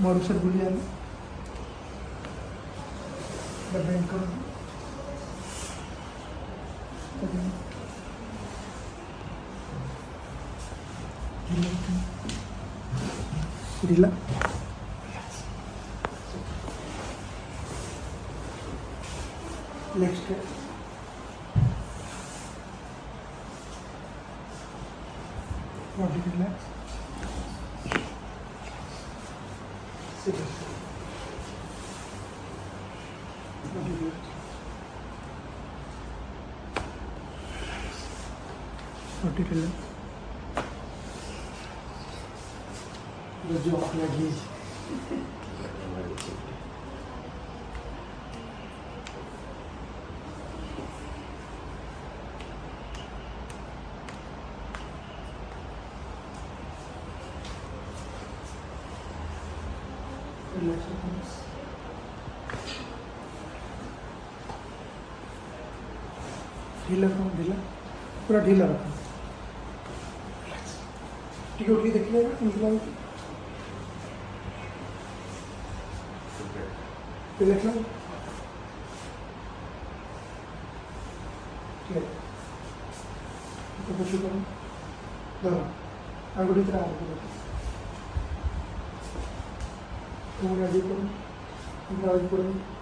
Model Boolean bank करो ढीला next body relax जो अपना घीज ढीला रखो, ढीला पूरा ढीला रखो। ठीक है, उठिए देखिए रिलैक्स लो। ठीक है, तो कुछ करो दोनों अंगूठी तरह आगे करो, पूरा जी करो, पूरा जी करो।